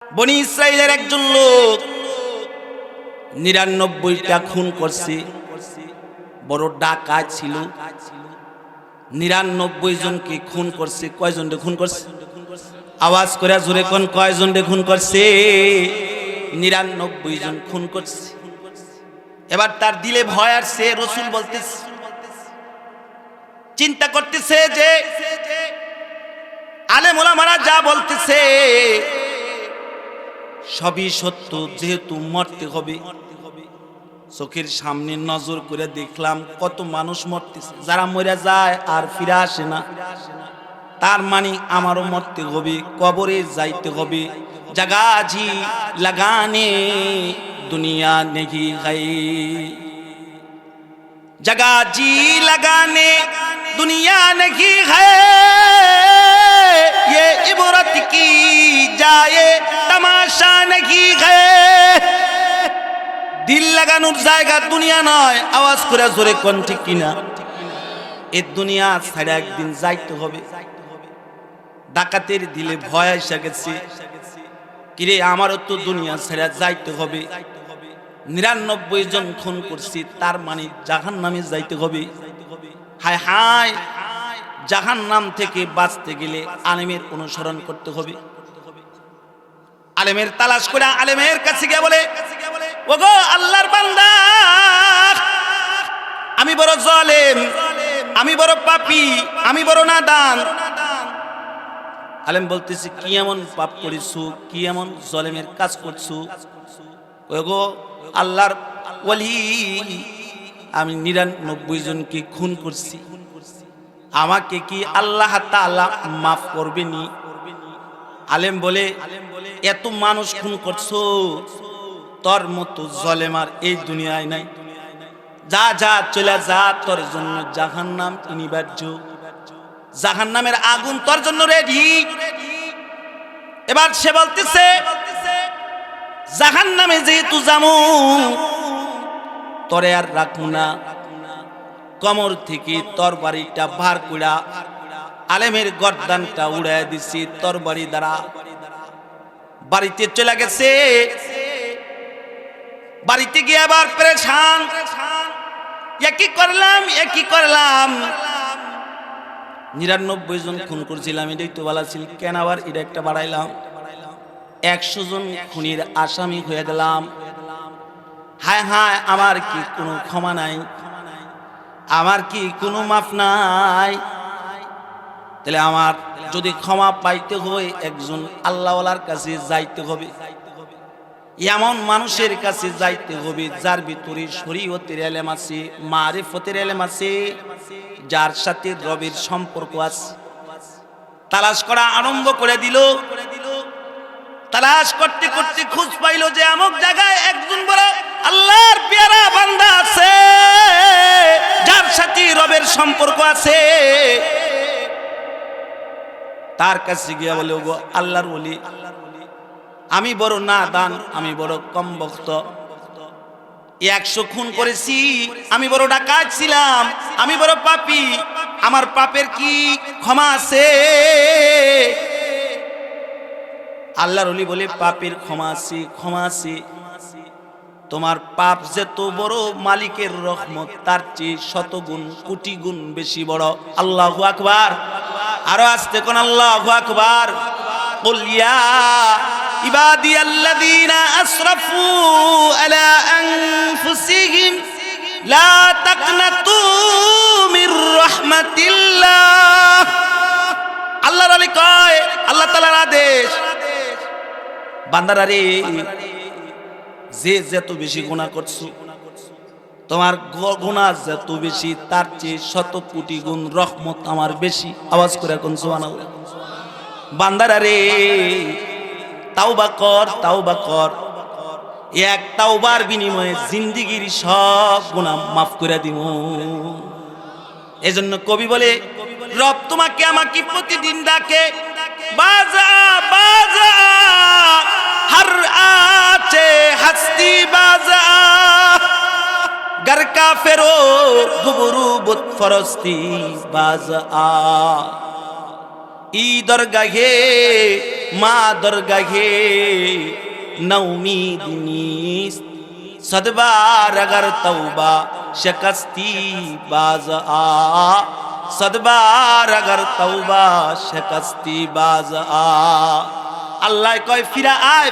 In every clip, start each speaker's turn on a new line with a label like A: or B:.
A: বনি ইসরাইলের একজন লোক ৯৯টা খুন করছে, বড় ডাকাত ছিল। ৯৯ জনকে খুন করছে। কয়জনকে খুন করছে? আওয়াজ করে জোরে কোন, কয়জনকে খুন করছে? ৯৯ জন খুন করছে। এবার তার দিলে ভয় আসছে। রাসূল বলতেছে, চিন্তা করতেছে যে আলেম ওলামারা যা বলতেছে সবই সত্য, যেহেতু মরতে হবে। চোখের সামনে নজর করে দেখলাম কত মানুষ মরতেছে, যারা মরে যায় আর ফিরে আসে না। তার মানে আমারও মরতে হবে, কবরে যাইতে হবে। জাগাজি লাগানে দুনিয়া নেহি গাই, জাগাজি লাগানে দুনিয়া নেহি গাই, ये इबरत की जाए तमाशा नहीं है। दिल লাগানোর জায়গা দুনিয়া নয়। আওয়াজ করে জোরে কোন ঠিক কিনা? এই দুনিয়া ছাড়া একদিন যাইতে হবে। ডাকাতের দিলে ভয় এসে গেছে, কিরে আমারও তো দুনিয়া ছাড়া যাইতে হবে। ৯৯ জন খুন করছি, তার মানে জাহান্নামে যাইতে হবে। হায় হায়, জাহান্নাম থেকে বাঁচতে গেলে আলেমের অনুসরণ করতে হবে। আলেমের তালাশ করে আলেমের কাছে গিয়ে বলে, ওগো আল্লাহর বান্দা, আমি বড় জালেম, আমি বড় পাপী, আমি বড় নাদান। আলেম বলতেছে, কি এমন পাপ করেছো, কি এমন জালেমের কাজ করছো? ওগো আল্লাহর ওলি, আমি ৯৯ জনকে খুন করছি, আমাকে কি আল্লাহ তাআলা মাফ করবেনি? আলেম বলে, এত মানুষ খুন করছো, তোর মতো জালেমার এই দুনিয়ায় নাই। যা যা চলে যা, তোর জন্য জাহান্নাম অনিবার্য, জাহান্নামের আগুন তোর জন্য রেডি। এবার সে বলতেছে, জাহান্নামে যেহেতু যামু, তোরে আর রাখবো না। কমর থেকে তরবারিটা ভার কইরা আলেমের গর্দানটা উড়ায় দিছি তরবারি দ্বারা। বাড়িতে চলে গেছে। বাড়িতে গিয়ে আবার পেরেশান, একই করলাম একই করলাম। ৯৯ জন খুন করছিলাম, এটাই তো ভালো ছিল, কেন আবার এটা একটা বাড়াইলাম? ১০০ জন খুনির আসামি হয়ে গেলাম। হায় হায়, আমার কি কোনো ক্ষমা নাই? আমার কি কোনো মাফ নাই? তাহলে আমার যদি ক্ষমা পাইতে হয়, একজন আল্লাহওয়ালার কাছে যাইতে হবে, এমন মানুষের কাছে যাইতে হবে যার ভিতরে শরীয়তের ইলম আছে, মারিফতের ইলম আছে, যার সাথে রবের সম্পর্ক আছে। তালাশ করা আরম্ভ করে দিল। তালাশ করতে করতে খোঁজ পাইল যে অমুক জায়গায় একজন বড় আল্লাহর পেয়ারা বান্দা আছে, যার সাথে রবের সম্পর্ক আছে। তার কাছে গিয়া বলে, ওগো আল্লাহর ওলি, আমি বড় নাদান, আমি বড় কমবক্ত, ১০০ খুন করেছি, আমি বড় ডাকাত ছিলাম, আমি বড় পাপী, আমার পাপের কি ক্ষমা আছে? আল্লাহর ওলি বলে, পাপের ক্ষমা আছে, ক্ষমা আছে। তোমার পাপ যত বড়, মালিকের রহমত তার চেয়ে ১০০ গুণ, কোটি গুণ বেশি বড়। আল্লাহু আকবার। আরো আস্তে কোন আল্লাহু আকবার। কুল ইয়া ইবাদিয়াল্লাযীনা আসরাফু আলা আনফুসিহিম লা তাকনাতু মির রাহমাতিল্লাহ। আল্লাহর ওলি কয়, আল্লাহ তাআলার আদেশ, বান্দারা রে, যে যত বেশি গুনাহ করছো, তোমার গুনাহ যত বেশি, তার চেয়ে ১০০ কোটি গুণ রহমত আমার বেশি। আওয়াজ করে কোন সুবহানাল্লাহ। বান্দারা রে, তাওবা কর, তাওবা কর। এক তাওবার বিনিময়ে জিন্দেগীর সব গুনাহ মাফ করে দিব। এজন্য কবি বলে, রব তোমাকে আমাকে প্রতিদিন ডাকে, বাজা বাজা हर आचे हस्ती बाजा घर का फेरो गुबरू बुत फरस्ती बाजा ई दरगाहे মা দরগাহে नौमीद नीस्त सदबार अगर तौबा शिकस्ती बाज आ सदबार अगर तौबा शिकस्ती बाज आ अल्लाह कहे फिरा आए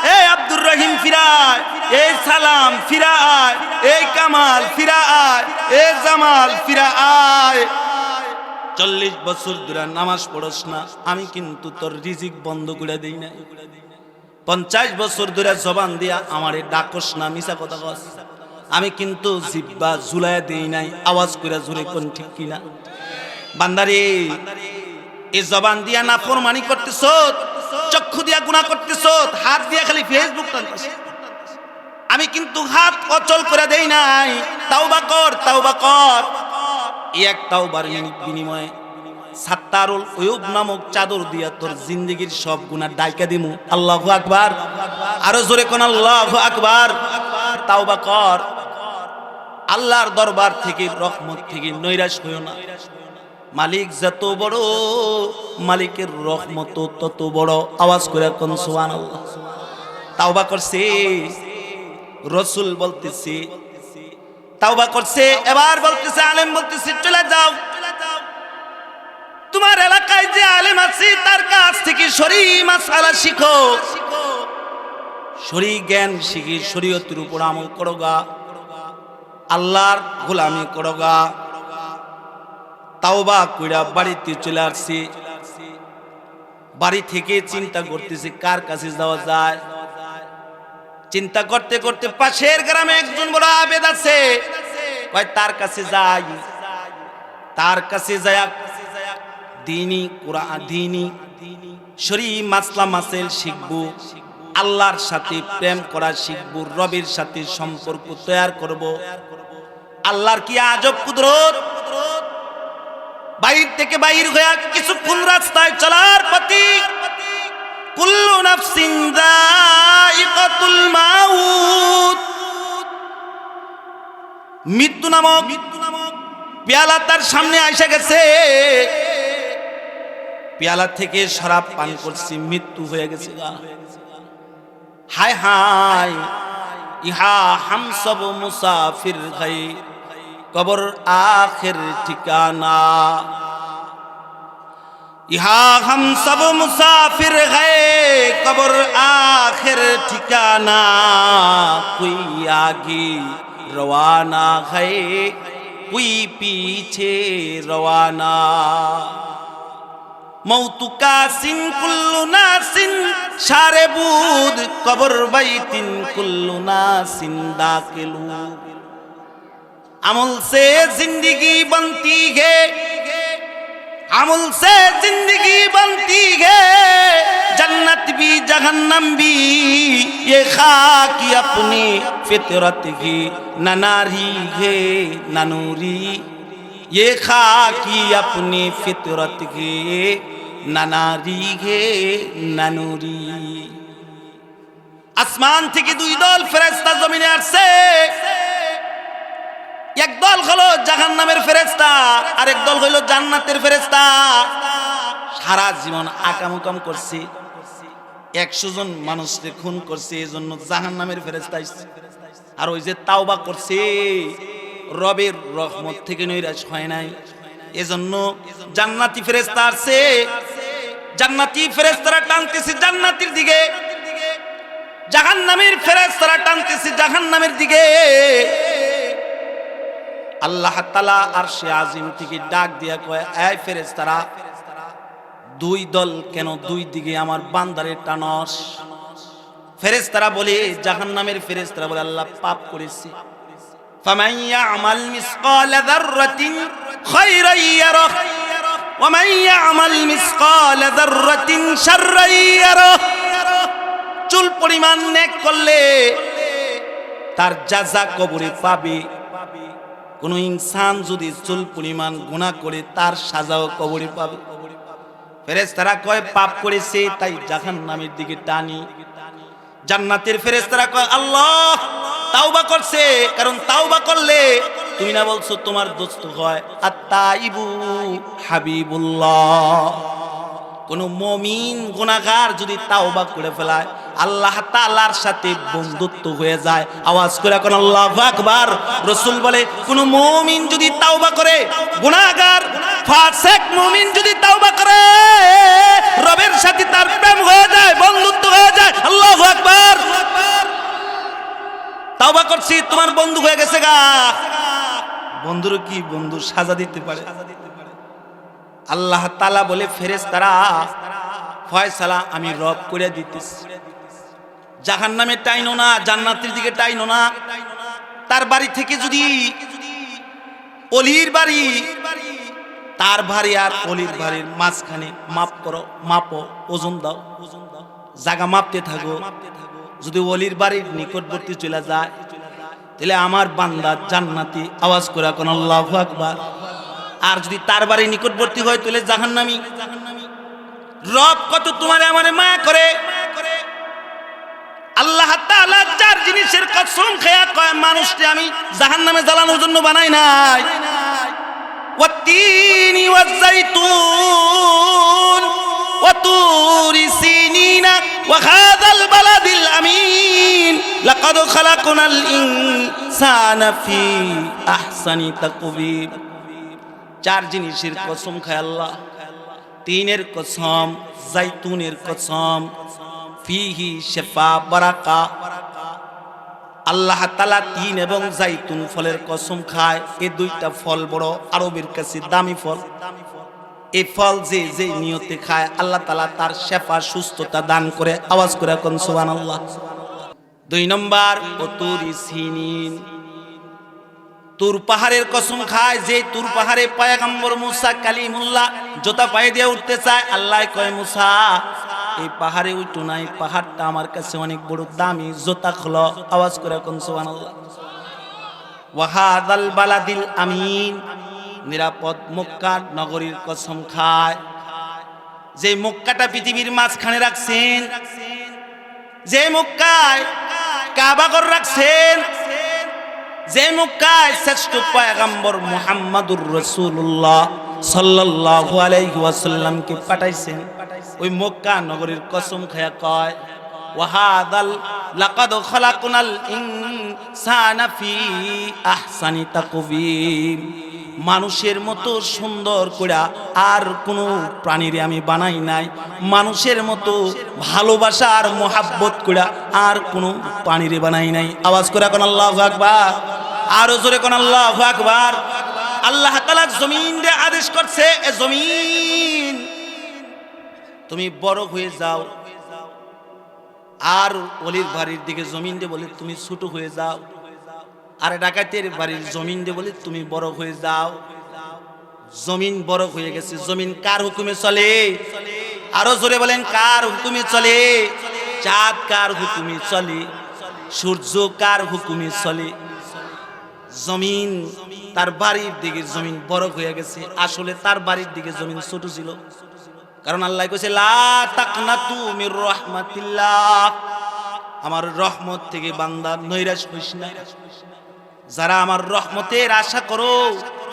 A: ए अब्दुर रहीम फिरा आए ए सलाम फिरा आए ए कमाल फिरा आए ए जमाल फिरा आए 40 বছর ধরে নামাজ পড়ছ না আমি কিন্তু তোর রিজিক বন্ধ করে দেই না 50 বছর ধরে জবান দিয়া আমারে ডাকস না মিছা কথা কস আমি কিন্তু জিব্বা ঝুলায় দেই নাই আওয়াজ করে জোরে কোন ঠিক কি না বান্দারে এই জবান দিয়া নাফরমানি করতেছো চক্ষু দিয়া গুনাহ করতেছো হাত দিয়া খালি ফেসবুক টানতেছ আমি কিন্তু হাত অচল করে দেই নাই তওবা কর এক তাওবার বিনিময়ে সাত্তারুল উয়ুব নামক চাদর দিয়া তোর জিন্দেগীর সব গুনাহ ডাইকা দিমু আল্লাহু আকবার আরো জোরে কোন আল্লাহু আকবার তাওবা কর আল্লাহর দরবার থেকে রহমত থেকে নৈরাশ হইও না মালিক যত বড় মালিকের রহমত তত বড় আওয়াজ করে কোন সুবহানাল্লাহ তাওবা করছে রাসূল বলতেছে তাওবা করছে এবার বলতেছে আলেম বলতেছে চলে যাও তোমার এলাকায় যে আলেম আছে তার কাছ থেকে শরঈ মাসআলা শিখো শরঈ জ্ঞান শিখি শরীয়তের উপর আমল করোগা আল্লাহর গোলামি করোগা তাওবা কইরা বাড়িতে চলে আসছি বাড়ি থেকে চিন্তা করতেছি কার কাছে যাওয়া যায় চিন্তা করতে করতে পাশের গ্রামে একজন বড় আবেদ আছে কয় তার কাছে যাই তার কাছে যায় দ্বীনি কুরআন দ্বীনি শরঈ মাসলা মাসাইল শিখবো আল্লাহর সাথে প্রেম করা শিখবো রবের সাথে সম্পর্ক তৈরি করব আল্লাহর কি আজব কুদরত বাইর থেকে বাইর হয়ে কিছুক্ষণ রাস্তায় চলার পথে কুল্লু নাফসিন যায়িকাতুল মাউত মৃত্যু নামক পেয়ালা তার সামনে এসে গেছে পেয়ালা থেকে শরাব পান করছি মৃত্যু হয়ে গেছে হায় হায় ইহা হাম সব মুসাফির গাই কবর আখির ঠিকানা ইহা হাম সব মুসাফির গায়ে কবর আখির ঠিকানা কোই আগে রওয়ানা গায়ে কোই পিছে রওয়ানা মৌতু কাসিন কুল্লু নাসিন শারে বুদ কবর বাইতিন কুল্লু নাসিন দাখিলু अमल से जिंदगी बनती है अमल से जिंदगी बनती है जन्नत भी जहन्नम भी ये खाकी अपनी फितरत की न नारी है न नूरी ये खाकी अपनी फितरत की न नारी है न नूरी आसमान থেকে দুই দল ফেরেশতা জমিনে আসছে এক দল হলো জাহান্নামের ফেরেশতা আর এক দল হলো জান্নাতের ফেরেশতা সারা জীবন আকামকাম করছে 100 জন মানুষকে খুন করছে এজন্য জাহান্নামের ফেরেশতা আসছে আর ওই যে তাওবা করছে রবের রহমত থেকে নৈরাশ হয় নাই এজন্য জান্নাতি ফেরেশতা আসছে জান্নাতি ফেরেশতারা টানতেছে জান্নাতের দিকে জাহান্নামের ফেরেশতারা টানতেছে জাহান্নামের দিকে আল্লাহ তাআলা আরশে আজিম থেকে ডাক দিয়া কয় এই ফেরেশতারা দুই দল কেন দুই দিকে আমার বান্দারে টানস ফেরেশতারা বলে জাহান্নামের ফেরেশতারা বলে আল্লাহ পাপ করেছি ফামান ইয়ামাল মিসকালা যাররাতিন খায়রান ইয়ারা ওয়া মান ইয়ামাল মিসকালা যাররাতিন শাররান ইয়ারা চুল পরিমাণ নেক করলে তার জাযা কবরে পাবে কোন ইনসান যদি চুল পরিমাণ গুনাহ করে তার সাজাও কবরে পাবে ফেরেশতারা কয় পাপ করেছে তাই জাহান্নামের দিকে টানি জান্নাতের ফেরেশতারা কয় আল্লাহ তাওবা করছে কারণ তাওবা করলে তুমি না বলছো তোমার দোস্ত হয় আত-তাইবু হাবিবুল্লাহ কোন মুমিন গুনাহগার যদি তাওবা করে ফেলায় আল্লাহ তাআলার সাথে বন্ধুত্ব হয়ে যায়। আওয়াজ করে কোন আল্লাহু আকবার। রাসূল বলে কোন মুমিন যদি তাওবা করে, গুনাহগার ফাসিক মুমিন যদি তাওবা করে, রবের সাথে তার প্রেম হয়ে যায়, বন্ধুত্ব হয়ে যায়। আল্লাহু আকবার। তাওবা করছি, তোমার বন্ধু হয়ে গেছে গা। বন্ধুর কি বন্ধু সাজা দিতে পারে? আল্লাহ তাআলা বলে ফেরেশতারা ফয়সালা আমি রব করে দিতেছি, জাহান্নামে টাইনো না, জান্নাতের দিকে টাইনো না। তার বাড়ি থেকে যদি অলির বাড়ি, তার বাড়ি আর অলির বাড়ির মাঝখানে মাপ করো, মাপো, ওজন দাও, জায়গা মাপতে থাকো। যদি অলির বাড়ির নিকটবর্তী চলে যায় তাহলে আমার বান্দা জান্নাতি। আওয়াজ করে কোন আল্লাহু আকবার। আর যদি তার বাড়ির নিকটবর্তী হয় তাহলে জাহান্নামী। রব কত তোমার আমারে মায়া করে। আল্লাহ তাআলা চার জিনিসের কসম খেয়ে কয় মানুষকে আমি জাহান্নামে জ্বালানোর জন্য বানাই নাই। ওয়াত্তিনি ওয়াজ্জাইতুন ওয়া তুরি সিনিনা ওয়া হাযাল বালাদিল আমিন লাকাদ খালাকনাল ইনসানা ফি আহসানি তাকবীর। চার জিনিসের কসম খায় আল্লাহ। তিনের কসম, জাইতুনের কসম, ফিহি শিফা বারাকা। আল্লাহ তাআলা তিন এবং জাইতুন ফলের কসম খায়। এই দুইটা ফল বড় আরবের কাছে দামি ফল। এই ফল যে যে নিয়তে খায় আল্লাহ তাআলা তার শিফা, সুস্থতা দান করে। আওয়াজ করে কোন সুবহানাল্লাহ। দুই নম্বর ওতুরি সিনিন, তুর পাহাড়ের কসম খায়। যে তুর পাহাড়ে পয়গম্বর মুসা কালিমুল্লাহ জোতা পায়ে দিয়ে উঠতে চায়, আল্লাহ কয় মুসা এই পাহাড়ে উঠো না, এই পাহাড়টা আমার কাছে অনেক বড় দামি, জোতা খোলো। আওয়াজ করে কোন সুবহানাল্লাহ। ওয়া হাযাল বালাদিল আমিন, নিরাপদ মক্কা নগরীর কসম খায়। যে মক্কাটা পৃথিবীর মাঝখানে রাখছেন, যে মক্কায় কাবাঘর রাখছেন, যে মক্কায় শ্রেষ্ঠ পয়গম্বর মুহাম্মাদুর রাসূলুল্লাহ সাল্লাল্লাহু আলাইহি ওয়াসাল্লামকে পাঠাইছেন, ওই মক্কা নগরীর কসম খায়া কয় ওয়া হাযাল লাকাদ খালাকনাল ইনসানা ফি আহসানি তাকবীর। মানুষের মতো সুন্দর করে আর কোনো প্রাণীরে আমি বানাই নাই। মানুষের মতো ভালোবাসা আর মোহাব্বত করে আর কোনো প্রাণীরে বানাই নাই। আওয়াজ করে কোন আল্লাহু আকবার। আরো জোরে কোন আল্লাহু আকবার। আল্লাহ তাআলা জমিন রে আদেশ করছে, এ জমিন তুমি বড় হয়ে যাও। আর অলির বাড়ির দিকে জমিন রে বলে তুমি ছোট হয়ে যাও। আর ডাকাতের বাড়ির জমিন রে বলে তুমি বড় হয়ে যাও। জমিন বড় হয়ে গেছে। জমিন কার হুকুমে চলে? আরো জোরে বলেন কার হুকুমে চলে? চাঁদ কার হুকুমে চলে? সূর্য কার হুকুমে চলে? জমিন তার বাড়ির দিকে জমিন বড় হয়ে গেছে। আসলে তার বাড়ির দিকে জমিন ছোট ছিল। কারণ আল্লাহ কইছে লা তাকনাতু মির রাহমাতিল্লাহ, আমার রহমত থেকে বান্দা নৈরাশ হইস না। যারা আমার রহমতের আশা করো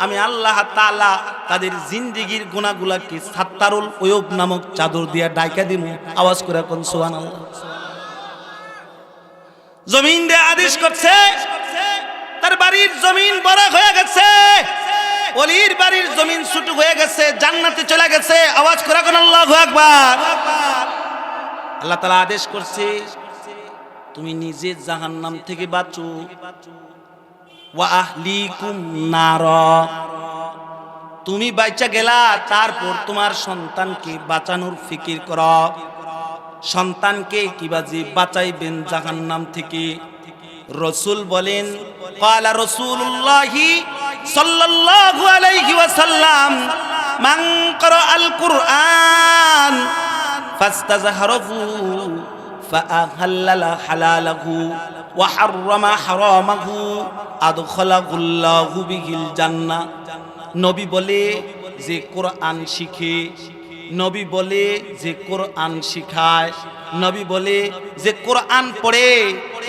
A: আমি আল্লাহ তাআলা তাদের জিন্দেগীর গুনাহগুলোকে সাত্তারুল উয়ুব নামক চাদর দিয়া ঢাকা দিমু। আওয়াজ করে কোন সুবহানাল্লাহ। জমিন দে আদেশ করছে, তার বাড়ির জমিন বড় হয়ে গেছে, ওলির বাড়ির জমিন ছোট হয়ে গেছে, জান্নাতে চলে গেছে। আওয়াজ করে কোন আল্লাহু আকবার। আল্লাহ তাআলা আদেশ করছে তুমি নিজে জাহান্নাম থেকে বাঁচো। ওয়া আহলিকুম নার, তুমি বাইচা গেলা, তারপর তোমার সন্তানকে বাঁচানোর ফিকির করো। সন্তানকে কিভাবে বাঁচাইবেন জাহান্নাম থেকে? রাসূল বলেন ক্বালা রাসূলুল্লাহি সাল্লাল্লাহু আলাইহি ওয়াসাল্লাম মান ক্বারাআল কুরআন ফাস্তাযহারাহু ফাআহাল্লা হালালাহু ওয়া হাররামা হারামাহু আদখালাহুল্লাহু বিহিল জান্নাহ। নবী বলে যে কোরআন শিখে, নবী বলে যে কোরআন শিখায়, নবী বলে যে কোরআন পড়ে,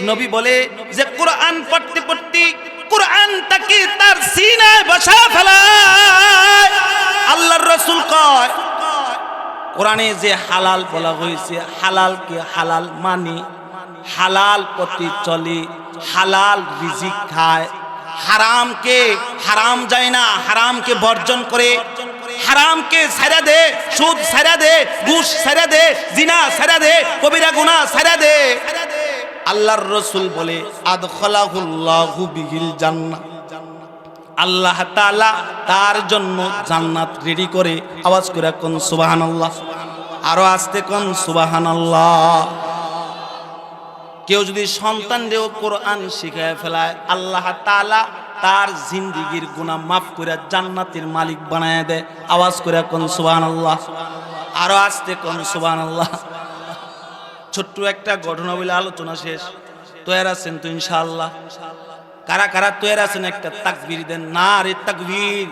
A: নবী বলে যে কোরআন পড়তে পড়তে কোরআনটাকে তার সিনায় বসা ফেলায়। আল্লাহর রাসূল কয় কোরআনে যে হালাল বলা হয়েছে, হালালকে হালাল মানি, হালাল পথে চলে, হালাল রিজিক খায়, হারামকে হারাম যায় না, হারামকে বর্জন করে, হারামকে ছাইড়া দে, সুদ ছাইড়া দে, ঘুষ ছাইড়া দে, জিনা ছাইড়া দে, কবিরা গুনাহ ছাইড়া দে। আল্লাহর রাসূল বলে আদখালাহুল্লাহু বিহিল জান্নাহ, আল্লাহ তাআলা তার জন্য জান্নাত রেডি করে। আওয়াজ করে কোন সুবহানাল্লাহ, আরো আস্তে কোন সুবহানাল্লাহ। কেউ যদি সন্তানদেরও কোরআন শিখায় ফেলায়, আল্লাহ তাআলা তার জিন্দেগীর গুনাহ মাফ করে জান্নাতের মালিক বানায় দেয়। আওয়াজ করে কোন সুবহানাল্লাহ, আরো আস্তে কোন সুবহানাল্লাহ। ছোট্ট একটা ঘটনা বলে আলোচনা শেষ। তৈরি আছেন তো ইনশাআল্লাহ? কারা কারা তৈরি আছেন? একটা তাকবীর দেন। নারে তাকবীর,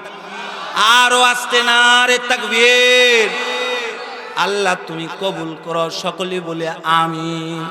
A: আরো আস্তে নারে তাকবীর। আল্লাহ তুমি কবুল করো, সকলে বলে আমিন।